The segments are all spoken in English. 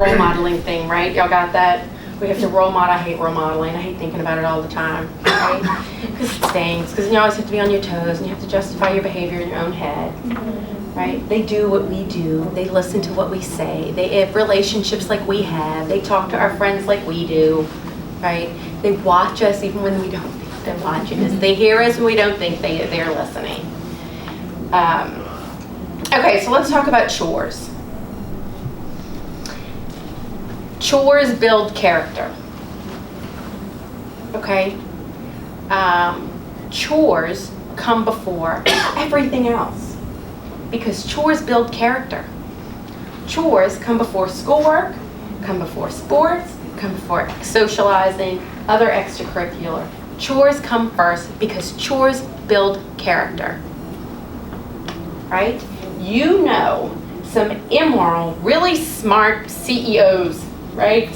role modeling thing, right? Y'all got that? We have to role model. I hate role modeling. I hate thinking about it all the time, right? Because it stings. Because you always have to be on your toes and you have to justify your behavior in your own head, right? They do what we do. They listen to what we say. They have relationships like we have. They talk to our friends like we do, right? They watch us even when we don't think they're watching us. They hear us when we don't think they're listening. Okay, so let's talk about chores. Chores build character. Okay? Chores come before everything else because chores build character. Chores come before schoolwork, come before sports, come before socializing, other extracurricular. Chores come first because chores build character. Right? You know some immoral, really smart CEOs, right?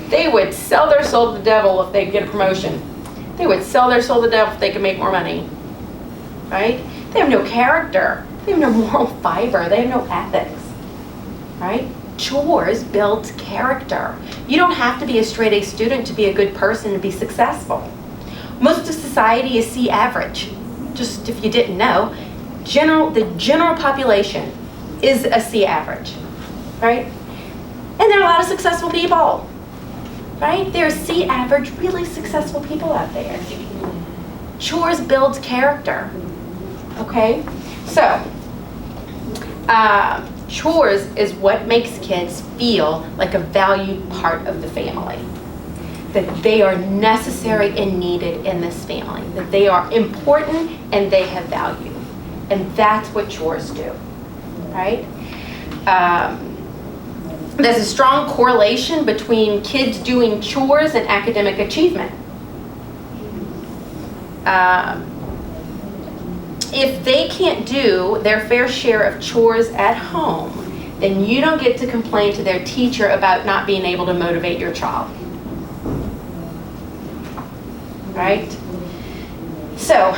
They would sell their soul to the devil if they could get a promotion. They would sell their soul to the devil if they could make more money, right? They have no character. They have no moral fiber. They have no ethics, right? Chores build character. You don't have to be a straight A student to be a good person and be successful. Most of society is C average. Just if you didn't know, the general population is a C average, right? And there are a lot of successful people, right? There are C average, really successful people out there. Chores builds character, okay? So, chores is what makes kids feel like a valued part of the family. That they are necessary and needed in this family. That they are important and they have value. And that's what chores do, right? There's a strong correlation between kids doing chores and academic achievement. If they can't do their fair share of chores at home, then you don't get to complain to their teacher about not being able to motivate your child. Right? So,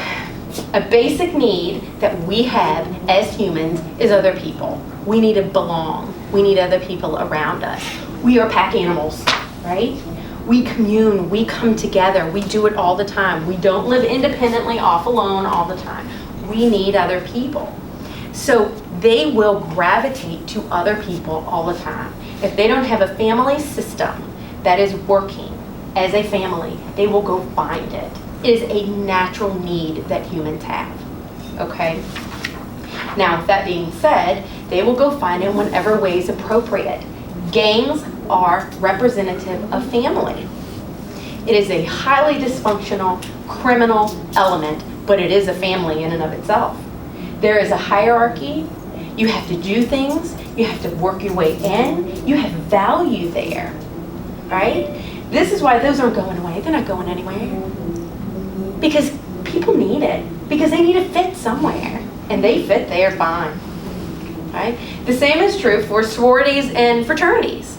a basic need that we have as humans is other people. We need to belong. We need other people around us. We are pack animals, right? We commune, we come together, we do it all the time. We don't live independently, off alone all the time. We need other people. So they will gravitate to other people all the time. If they don't have a family system that is working as a family, they will go find it. It is a natural need that humans have, okay? Now, with that being said, they will go find it in whatever way is appropriate. Gangs are representative of family. It is a highly dysfunctional criminal element, but it is a family in and of itself. There is a hierarchy. You have to do things. You have to work your way in. You have value there, right? This is why those aren't going away. They're not going anywhere. Because people need it. Because they need to fit somewhere. And they fit there fine. Right? The same is true for sororities and fraternities.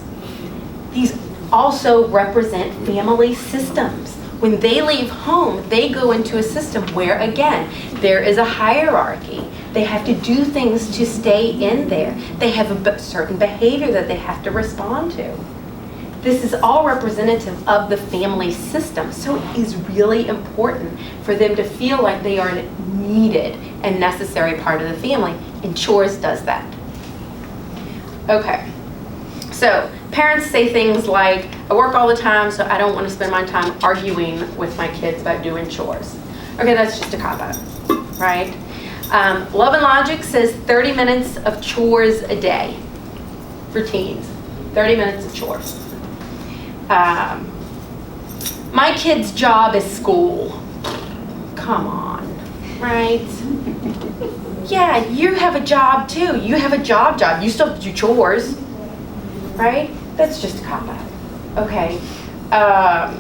These also represent family systems. When they leave home, they go into a system where, again, there is a hierarchy. They have to do things to stay in there. They have a certain behavior that they have to respond to. This is all representative of the family system, so it is really important for them to feel like they are a needed and necessary part of the family, and chores does that. Okay, so parents say things like, I work all the time, so I don't want to spend my time arguing with my kids about doing chores. Okay, that's just a cop-out, right? Love and Logic says 30 minutes of chores a day for teens. 30 minutes of chores. My kid's job is school. Come on, right? Yeah, you have a job too. You have a job. You still have to do chores, right? That's just a cop-out. Okay. I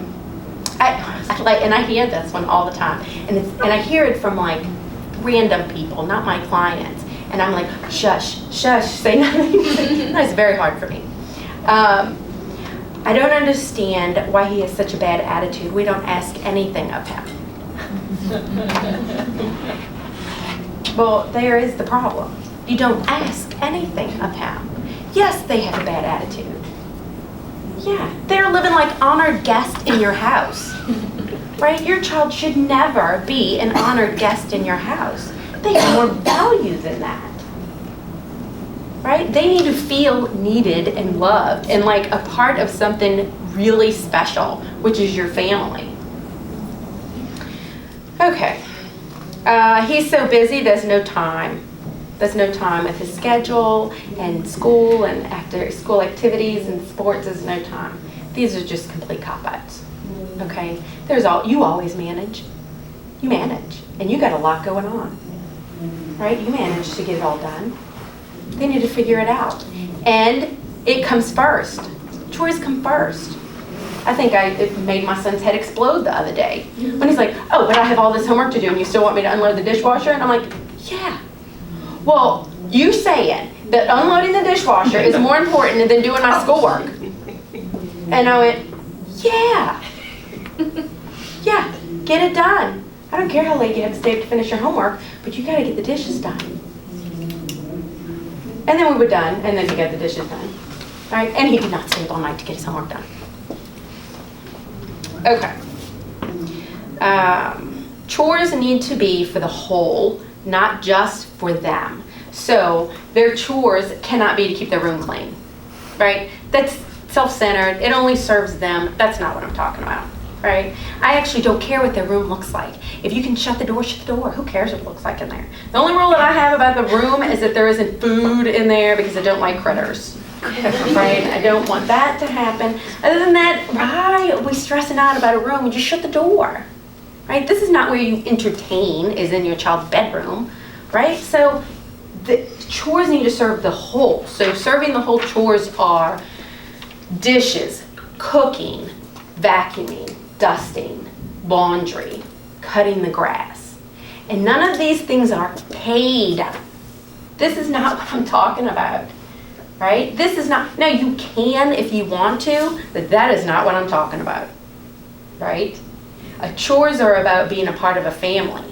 hear this one all the time, and I hear it from like random people, not my clients, and I'm like, shush, say nothing. That's very hard for me. I don't understand why he has such a bad attitude. We don't ask anything of him. Well, there is the problem. You don't ask anything of him. Yes, they have a bad attitude. Yeah, they're living like honored guests in your house, right? Your child should never be an honored guest in your house. They have more value than that, right? They need to feel needed and loved and like a part of something really special, which is your family. Okay, he's so busy, there's no time. There's no time with his schedule and school and after school activities and sports, there's no time. These are just complete cop-outs, okay? You always manage. You manage, and you got a lot going on, right? You manage to get it all done. They need to figure it out. And it comes first. Chores come first. I think it made my son's head explode the other day when he's like, oh, but I have all this homework to do and you still want me to unload the dishwasher? And I'm like, yeah. Well, you saying that unloading the dishwasher is more important than doing my schoolwork. And I went, yeah. Yeah, get it done. I don't care how late you have to stay up to finish your homework, but you gotta get the dishes done. And then we were done, and then he got the dishes done. Right? And he did not stay up all night to get his homework done. Okay. Chores need to be for the whole, not just for them. So their chores cannot be to keep their room clean, right? That's self-centered. It only serves them. That's not what I'm talking about, right? I actually don't care what their room looks like. If you can shut the door, shut the door. Who cares what it looks like in there? The only rule that I have about the room is that there isn't food in there because I don't like critters, right? I don't want that to happen. Other than that, why are we stressing out about a room? You just shut the door, right? This is not where you entertain, is in your child's bedroom, right? So the chores need to serve the whole. So serving the whole chores are dishes, cooking, vacuuming, dusting, laundry, cutting the grass. And none of these things are paid. This is not what I'm talking about, right? This is not, now you can if you want to, but that is not what I'm talking about, right? Chores are about being a part of a family.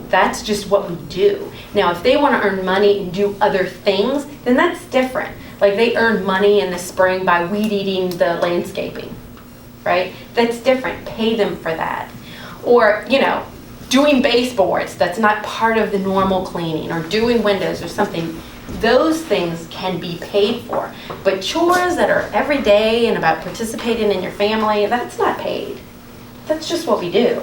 That's just what we do. Now, if they want to earn money and do other things, then that's different. Like they earn money in the spring by weed eating the landscaping, right? That's different. Pay them for that. Or, doing baseboards, that's not part of the normal cleaning, or doing windows or something. Those things can be paid for. But chores that are every day and about participating in your family, that's not paid. That's just what we do.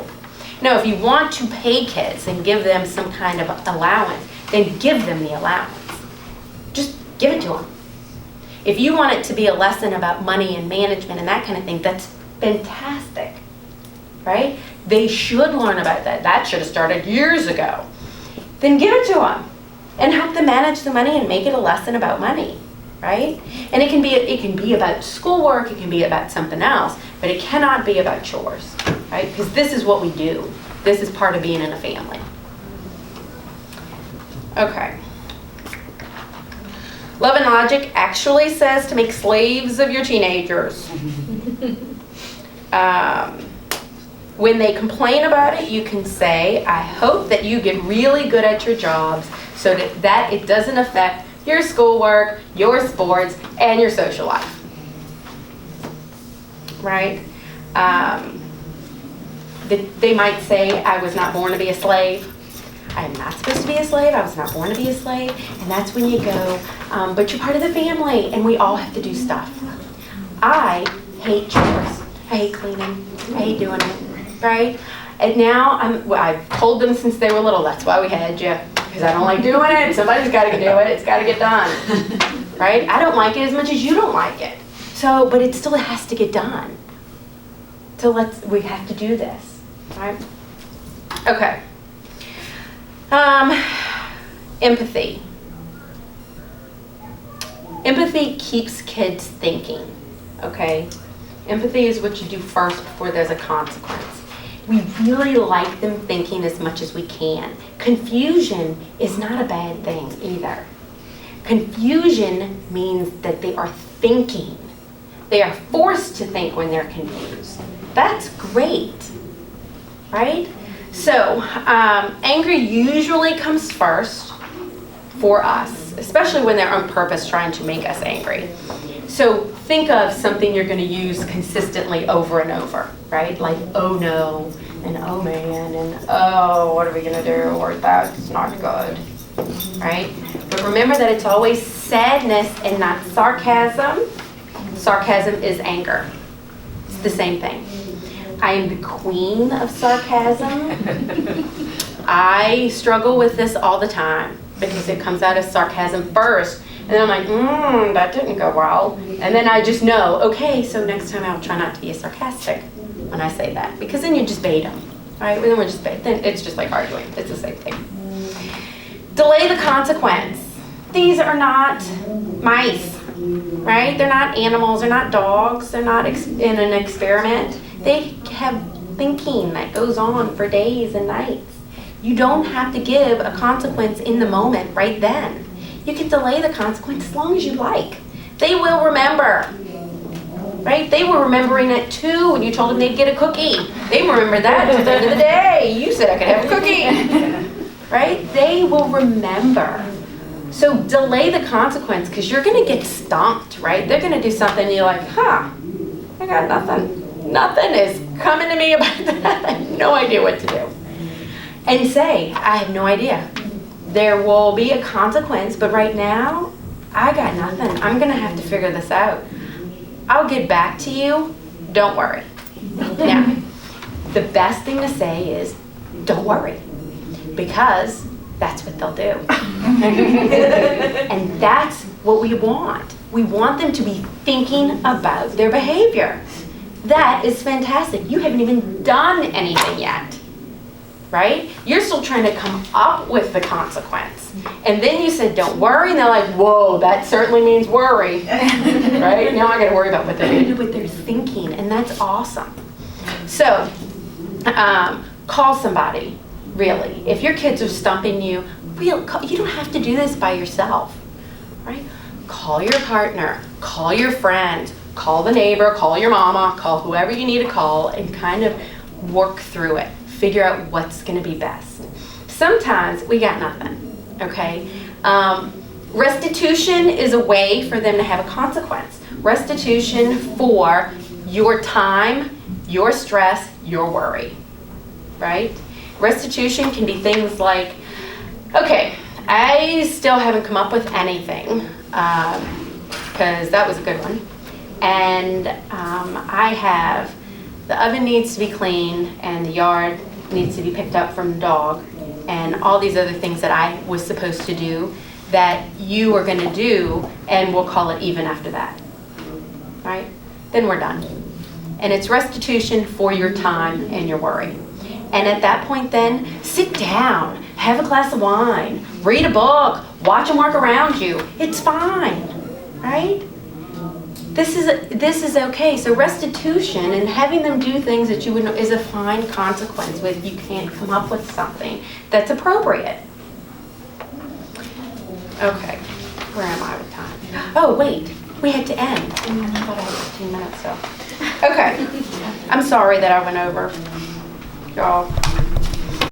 Now, if you want to pay kids and give them some kind of allowance, then give them the allowance. Just give it to them. If you want it to be a lesson about money and management and that kind of thing, that's fantastic, right? They should learn about that. That should have started years ago. Then give it to them and help them manage the money and make it a lesson about money, right? And it can be about schoolwork, it can be about something else, but it cannot be about chores, right? Because this is what we do. This is part of being in a family. Okay. Love and Logic actually says to make slaves of your teenagers. When they complain about it, you can say, I hope that you get really good at your jobs so that it doesn't affect your schoolwork, your sports, and your social life. Right? They might say, I was not born to be a slave. I am not supposed to be a slave. I was not born to be a slave. And that's when you go, but you're part of the family, and we all have to do stuff. I hate chores. I hate cleaning. I hate doing it, right? And now I've told them since they were little, that's why we had you, because I don't like doing it. Somebody's got to do it. It's got to get done, right? I don't like it as much as you don't like it. So, but it still has to get done. So we have to do this, right? Okay. Empathy. Empathy keeps kids thinking, okay? Empathy is what you do first before there's a consequence. We really like them thinking as much as we can. Confusion is not a bad thing either. Confusion means that they are thinking. They are forced to think when they're confused. That's great, right? So, anger usually comes first for us, especially when they're on purpose trying to make us angry. So think of something you're going to use consistently over and over, right? Like, oh no, and oh man, and oh, what are we going to do? Or that's not good, right? But remember that it's always sadness and not sarcasm. Sarcasm is anger. It's the same thing. I am the queen of sarcasm. I struggle with this all the time because it comes out as sarcasm first. And then I'm like, that didn't go well. And then I just know, okay, so next time I'll try not to be sarcastic when I say that. Because then you just bait them, right? Then then it's just like arguing. It's the same thing. Delay the consequence. These are not mice, right? They're not animals. They're not dogs. They're not in an experiment. They have thinking that goes on for days and nights. You don't have to give a consequence in the moment right then. You can delay the consequence as long as you like. They will remember, right? They were remembering it too when you told them they'd get a cookie. They remember that to the end of the day. You said I could have a cookie, right? They will remember. So delay the consequence because you're going to get stumped, right? They're going to do something and you're like, I got nothing. Nothing is coming to me about that. I have no idea what to do. And say, I have no idea. There will be a consequence, but right now, I got nothing. I'm going to have to figure this out. I'll get back to you. Don't worry. Now, the best thing to say is, don't worry, because that's what they'll do. And that's what we want. We want them to be thinking about their behavior. That is fantastic. You haven't even done anything yet. Right? You're still trying to come up with the consequence. And then you said, don't worry, and they're like, whoa, that certainly means worry. Right? Now I gotta worry about what they're thinking, and that's awesome. So, call somebody, really. If your kids are stumping you, you don't have to do this by yourself, right? Call your partner, call your friend, call the neighbor, call your mama, call whoever you need to call, and kind of work through it. Figure out what's going to be best. Sometimes we got nothing, okay? Restitution is a way for them to have a consequence. Restitution for your time, your stress, your worry, right? Restitution can be things like, okay, I still haven't come up with anything, because that was a good one. And the oven needs to be clean, and the yard needs to be picked up from the dog, and all these other things that I was supposed to do that you are going to do, and we'll call it even after that, right? Then we're done. And it's restitution for your time and your worry. And at that point then, sit down, have a glass of wine, read a book, watch them work around you. It's fine, right? This is okay. So restitution and having them do things that you would know is a fine consequence when you can't come up with something that's appropriate. Okay, where am I with time? Oh, wait, we had to end. I thought I had 15 minutes, so. Okay, I'm sorry that I went over, y'all.